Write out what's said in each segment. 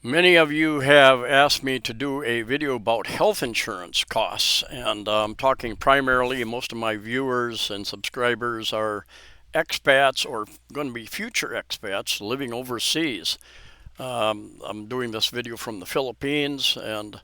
Many of you have asked me to do a video about health insurance costs, and I'm talking primarily, most of my viewers and subscribers are expats or going to be future expats living overseas. I'm doing this video from the Philippines, and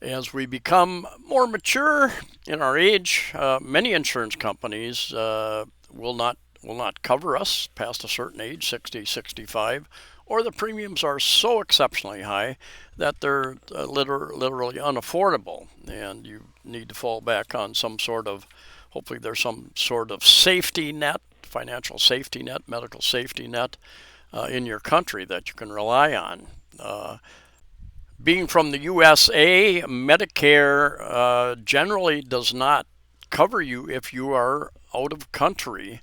as we become more mature in our age, many insurance companies will not cover us past a certain age, 60, 65, or the premiums are so exceptionally high that they're literally unaffordable, and you need to fall back on some sort of, hopefully there's some sort of safety net, financial safety net, medical safety net in your country that you can rely on. Being from the USA, Medicare generally does not cover you if you are out of country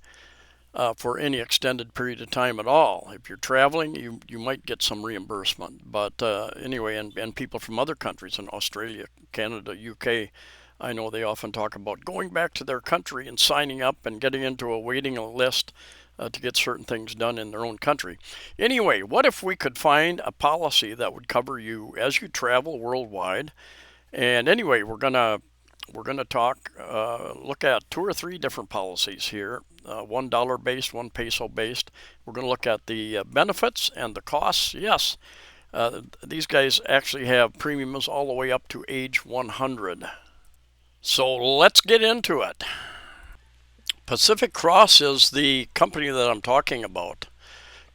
for any extended period of time at all. If you're traveling, you might get some reimbursement. But anyway, and people from other countries in Australia, Canada, UK, I know they often talk about going back to their country and signing up and getting into a waiting list to get certain things done in their own country. Anyway, what if we could find a policy that would cover you as you travel worldwide? And anyway, we're gonna talk, look at two or three different policies here. $1 based, one peso based. We're going to look at the benefits and the costs. Yes, these guys actually have premiums all the way up to age 100. So let's get into it. Pacific Cross is the company that I'm talking about.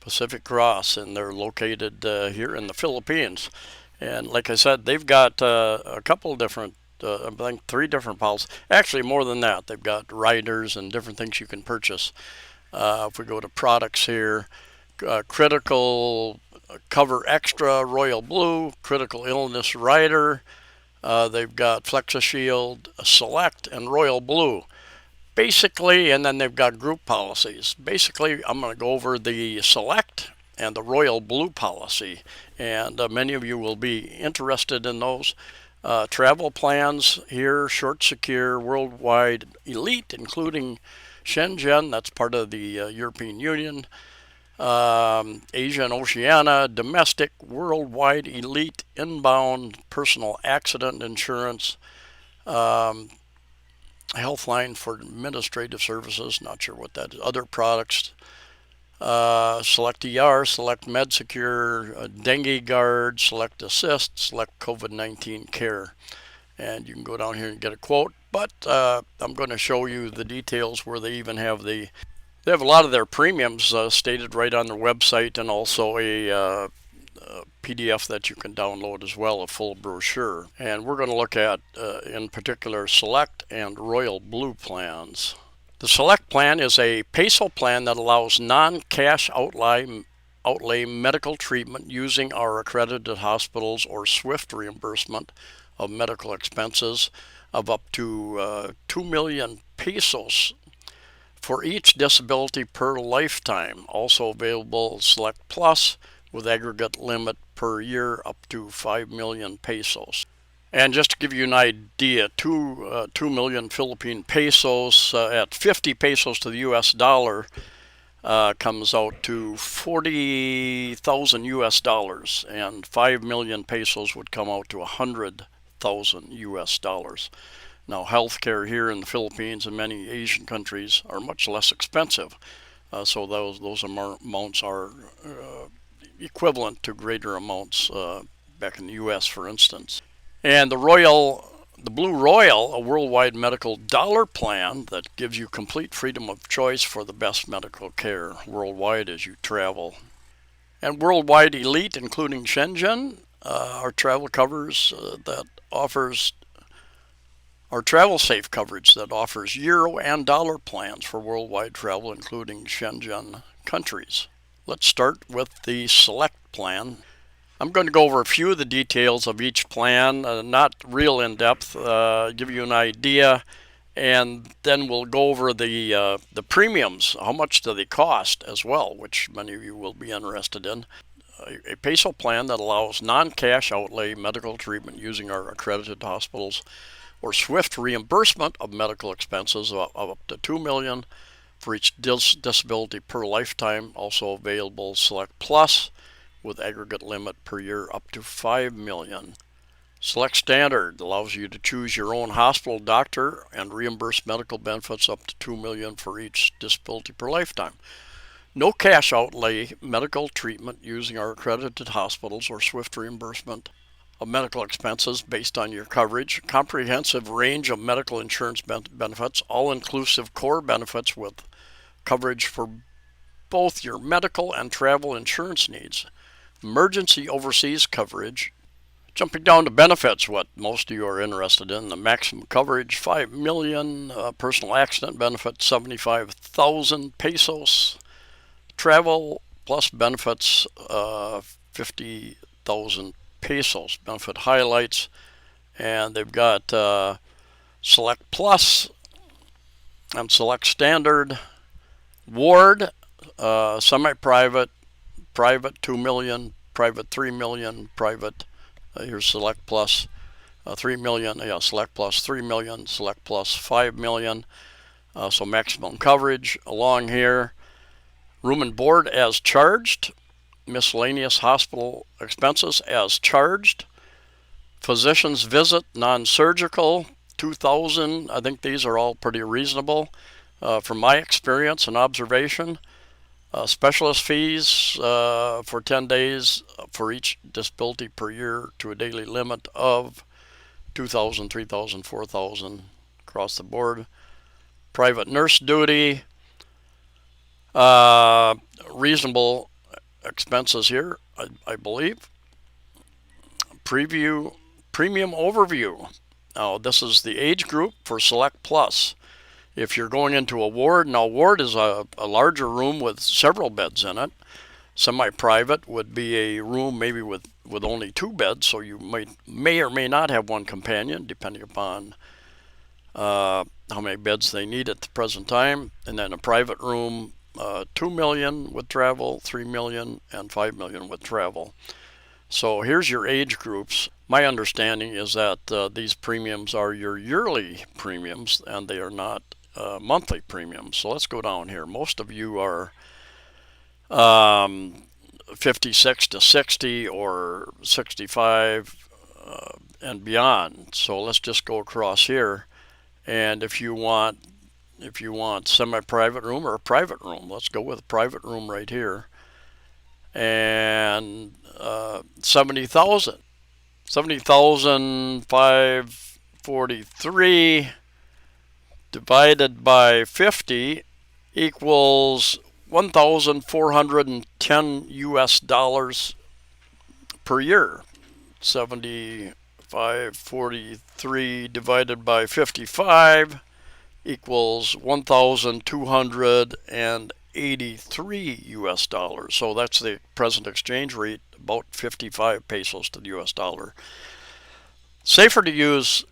Pacific Cross, and they're located here in the Philippines. And like I said, they've got a couple different, I think three different policies. Actually, more than that. They've got riders and different things you can purchase. If we go to products here, critical cover extra, Royal Blue, critical illness rider. They've got FlexiShield, Select, and Royal Blue. Basically, and then they've got group policies. Basically, I'm going to go over the Select and the Royal Blue policy, and many of you will be interested in those. Travel plans here, short, secure, worldwide, elite, including Shenzhen, that's part of the European Union, Asia and Oceania, domestic, worldwide, elite, inbound, personal accident insurance, Healthline for administrative services, not sure what that is, other products, Select ER, Select MedSecure, Dengue Guard, Select Assist, Select COVID-19 Care. And you can go down here and get a quote, but I'm going to show you the details where they even have they have a lot of their premiums stated right on their website, and also a PDF that you can download as well, a full brochure. And we're going to look at, in particular, Select and Royal Blue plans. The Select plan is a peso plan that allows non-cash outlay medical treatment using our accredited hospitals or swift reimbursement of medical expenses of up to 2 million pesos for each disability per lifetime. Also available Select Plus with aggregate limit per year up to 5 million pesos. And just to give you an idea, 2 million Philippine pesos at 50 pesos to the US dollar comes out to 40,000 US dollars, and 5 million pesos would come out to 100,000 US dollars. Now, healthcare here in the Philippines and many Asian countries are much less expensive, so those amounts are equivalent to greater amounts back in the U.S., for instance. And the Blue Royal, a worldwide medical dollar plan that gives you complete freedom of choice for the best medical care worldwide as you travel. And Worldwide Elite, including Shenzhen, our travel covers that offers our travel safe coverage that offers euro and dollar plans for worldwide travel, including Shenzhen countries. Let's start with the Select plan. I'm going to go over a few of the details of each plan, not real in depth, give you an idea, and then we'll go over the premiums. How much do they cost as well, which many of you will be interested in. A peso plan that allows non-cash outlay medical treatment using our accredited hospitals or swift reimbursement of medical expenses of up to 2 million for each disability per lifetime. Also available Select Plus with aggregate limit per year up to 5 million. Select Standard allows you to choose your own hospital doctor and reimburse medical benefits up to 2 million for each disability per lifetime. No cash outlay medical treatment using our accredited hospitals or swift reimbursement of medical expenses based on your coverage. Comprehensive range of medical insurance benefits, all-inclusive core benefits with coverage for both your medical and travel insurance needs. Emergency overseas coverage. Jumping down to benefits, what most of you are interested in, the maximum coverage, 5 million, personal accident benefit, 75,000 pesos, travel plus benefits, 50,000 pesos, benefit highlights, and they've got Select Plus and Select Standard, Ward, semi-private, private 2 million, private 3 million, private, here's Select Plus 3 million, Select Plus 3 million, Select Plus 5 million, so maximum coverage along here. Room and board as charged, miscellaneous hospital expenses as charged, physician's visit, non-surgical, 2,000. I think these are all pretty reasonable from my experience and observation. Specialist fees for 10 days for each disability per year to a daily limit of 2,000, 3,000, 4,000 across the board. Private nurse duty, reasonable expenses here, I believe. Premium overview. Now this is the age group for Select Plus. If you're going into a ward, now ward is a larger room with several beds in it. Semi-private would be a room maybe with only 2 beds, so you may or may not have one companion depending upon how many beds they need at the present time. And then a private room, 2 million with travel, 3 million, and 5 million with travel. So here's your age groups. My understanding is that these premiums are your yearly premiums and they are not monthly premiums. So let's go down here. Most of you are 56 to 60 or 65 and beyond. So let's just go across here. And if you want semi-private room or a private room, let's go with a private room right here. And 70,000, 70,543 divided by 50 equals 1,410 US dollars per year. 75,43 divided by 55 equals 1,283 US dollars. So that's the present exchange rate, about 55 pesos to the US dollar. Safer to use,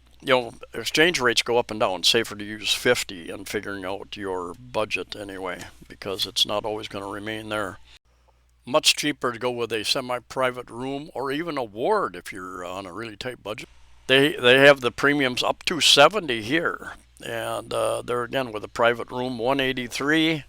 exchange rates go up and down. Safer to use 50 in figuring out your budget anyway, because it's not always going to remain there. Much cheaper to go with a semi-private room or even a ward if you're on a really tight budget. They have the premiums up to 70 here. And there again with a private room, 183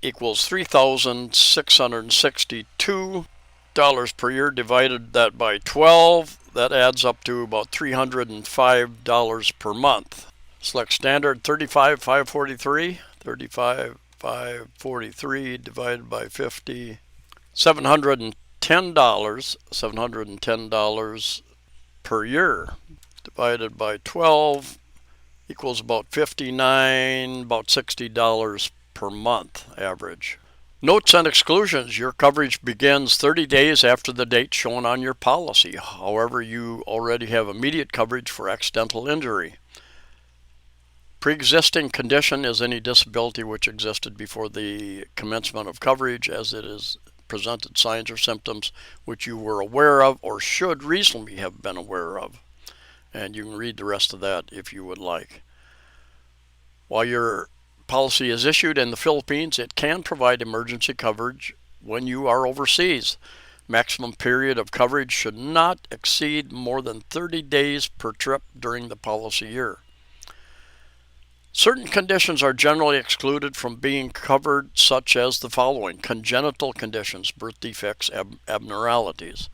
equals $3,662 per year. Divided that by 12, that adds up to about $305 per month. Select Standard, 35,543, 35,543 divided by 50, $710 per year. Divided by 12 equals about about $60 per month average. Notes and exclusions. Your coverage begins 30 days after the date shown on your policy. However, you already have immediate coverage for accidental injury. Pre-existing condition is any disability which existed before the commencement of coverage, as it is presented signs or symptoms which you were aware of or should reasonably have been aware of. And you can read the rest of that if you would like. While your policy is issued in the Philippines, it can provide emergency coverage when you are overseas. Maximum period of coverage should not exceed more than 30 days per trip during the policy year. Certain conditions are generally excluded from being covered, such as the following: congenital conditions, birth defects, abnormalities;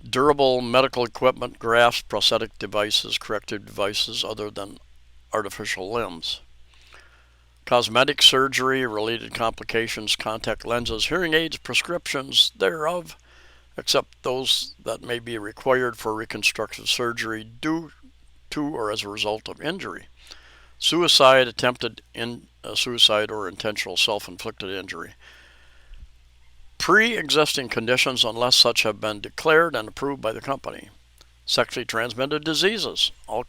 durable medical equipment, grafts, prosthetic devices, corrective devices other than artificial limbs; cosmetic surgery, related complications, contact lenses, hearing aids, prescriptions thereof, except those that may be required for reconstructive surgery due to or as a result of injury; suicide, attempted suicide, or intentional self-inflicted injury; pre-existing conditions unless such have been declared and approved by the company; sexually transmitted diseases; all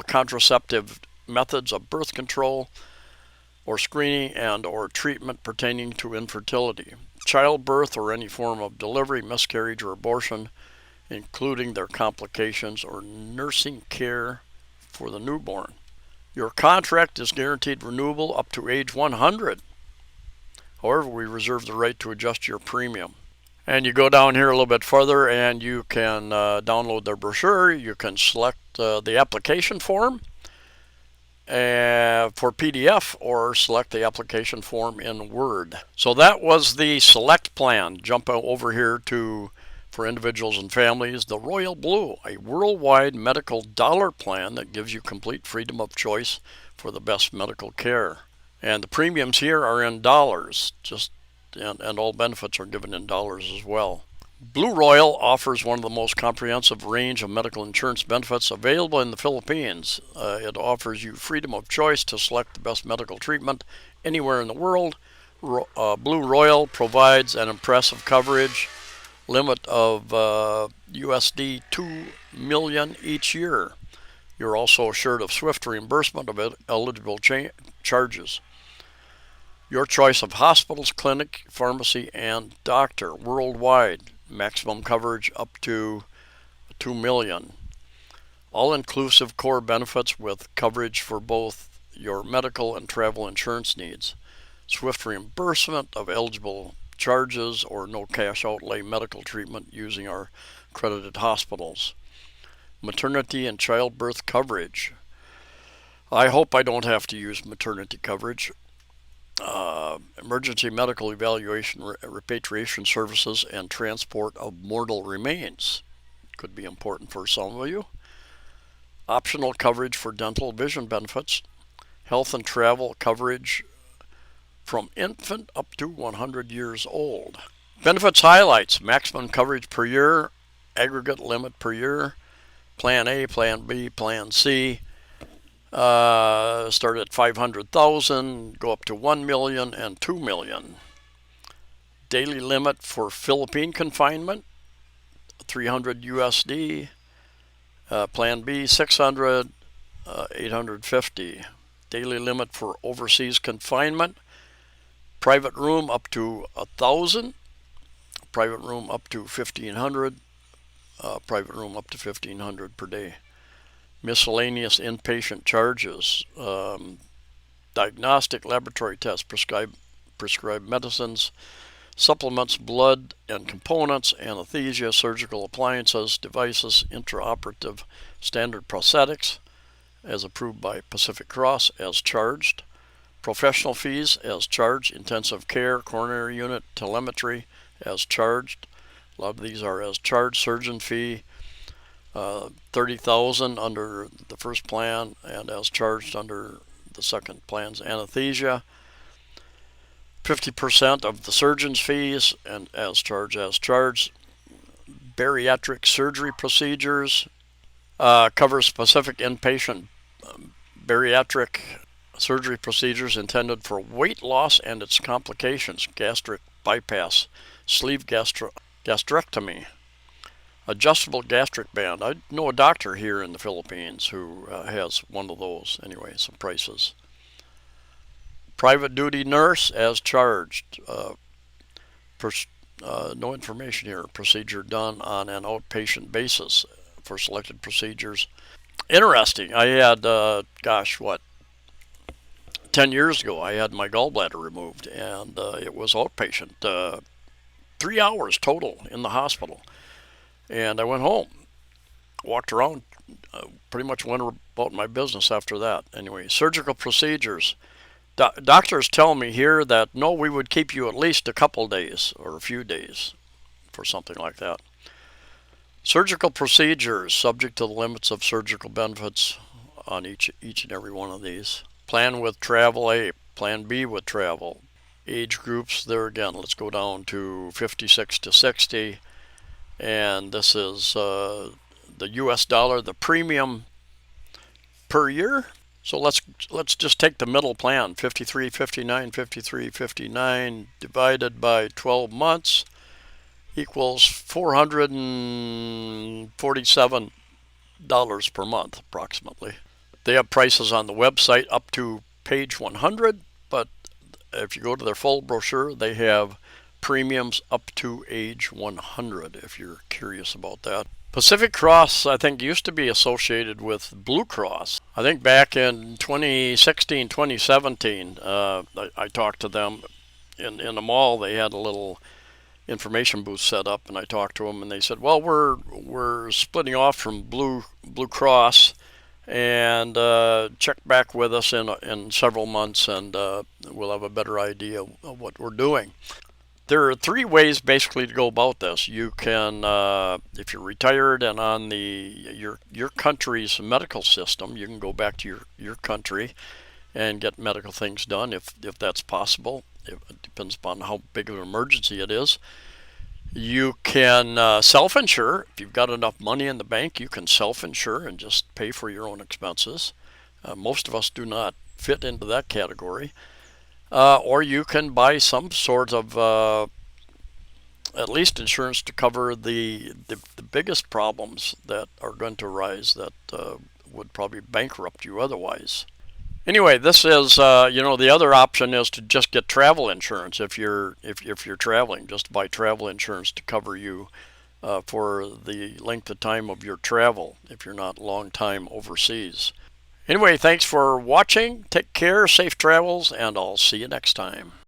contraceptive methods of birth control or screening and or treatment pertaining to infertility; childbirth or any form of delivery, miscarriage, or abortion, including their complications or nursing care for the newborn. Your contract is guaranteed renewable up to age 100. However, we reserve the right to adjust your premium. And you go down here a little bit further and you can download their brochure. You can select the application form for PDF or select the application form in Word. So that was the Select plan. Jump over here to, for individuals and families, the Royal Blue, a worldwide medical dollar plan that gives you complete freedom of choice for the best medical care. And the premiums here are in dollars, and all benefits are given in dollars as well. Blue Royal offers one of the most comprehensive range of medical insurance benefits available in the Philippines. It offers you freedom of choice to select the best medical treatment anywhere in the world. Blue Royal provides an impressive coverage limit of USD 2 million each year. You're also assured of swift reimbursement of eligible charges. Your choice of hospitals, clinic, pharmacy, and doctor worldwide. Maximum coverage up to 2 million. All-inclusive core benefits with coverage for both your medical and travel insurance needs. Swift reimbursement of eligible charges or no cash outlay medical treatment using our accredited hospitals. Maternity and childbirth coverage. I hope I don't have to use maternity coverage. Emergency medical evaluation, repatriation services, and transport of mortal remains. Could be important for some of you. Optional coverage for dental vision benefits. Health and travel coverage from infant up to 100 years old. Benefits highlights: maximum coverage per year, aggregate limit per year, Plan A, Plan B, Plan C. Start at 500,000, go up to 1 million and 2 million. Daily limit for Philippine confinement, 300 USD. Plan B, 600, 850. Daily limit for overseas confinement, private room up to 1,000, private room up to 1,500, private room up to 1,500 per day. Miscellaneous inpatient charges, diagnostic laboratory tests, prescribed medicines, supplements, blood and components, anesthesia, surgical appliances, devices, intraoperative standard prosthetics, as approved by Pacific Cross, as charged. Professional fees, as charged. Intensive care, coronary unit, telemetry, as charged. A lot of these are as charged. Surgeon fee, 30,000 under the first plan and as charged under the second plan's anesthesia. 50% of the surgeon's fees and as charged. Bariatric surgery procedures, covers specific inpatient bariatric surgery procedures intended for weight loss and its complications: gastric bypass, sleeve gastrectomy, adjustable gastric band. I know a doctor here in the Philippines who has one of those. Anyway, some prices. Private duty nurse, as charged. No information here. Procedure done on an outpatient basis for selected procedures. Interesting. I had, 10 years ago, I had my gallbladder removed, and it was outpatient. 3 hours total in the hospital. And I went home. walked around, pretty much went about my business after that. Anyway, surgical procedures. Doctors tell me here that no, we would keep you at least a couple days or a few days for something like that. Surgical procedures, subject to the limits of surgical benefits on each and every one of these. Plan with travel A, plan B with travel. Age groups, there again, let's go down to 56 to 60. And this is the US dollar, the premium per year. So let's just take the middle plan, 53.59 divided by 12 months equals $447 per month approximately. They have prices on the website up to page 100, but if you go to their full brochure, they have premiums up to age 100 if you're curious about that. Pacific Cross, I think, used to be associated with Blue Cross. I think back in 2016, 2017, I talked to them in the mall. They had a little information booth set up, and I talked to them, and they said, "Well, we're splitting off from Blue Cross, and check back with us in several months, and we'll have a better idea of what we're doing." There are three ways basically to go about this. You can, if you're retired and on your country's medical system, you can go back to your country and get medical things done if that's possible. It depends upon how big of an emergency it is. You can self-insure. If you've got enough money in the bank, you can self-insure and just pay for your own expenses. Most of us do not fit into that category. Or you can buy some sort of at least insurance to cover the biggest problems that are going to arise that would probably bankrupt you otherwise. Anyway, this is the other option is to just get travel insurance if you're traveling. Just buy travel insurance to cover you for the length of time of your travel if you're not long time overseas. Anyway, thanks for watching. Take care, safe travels, and I'll see you next time.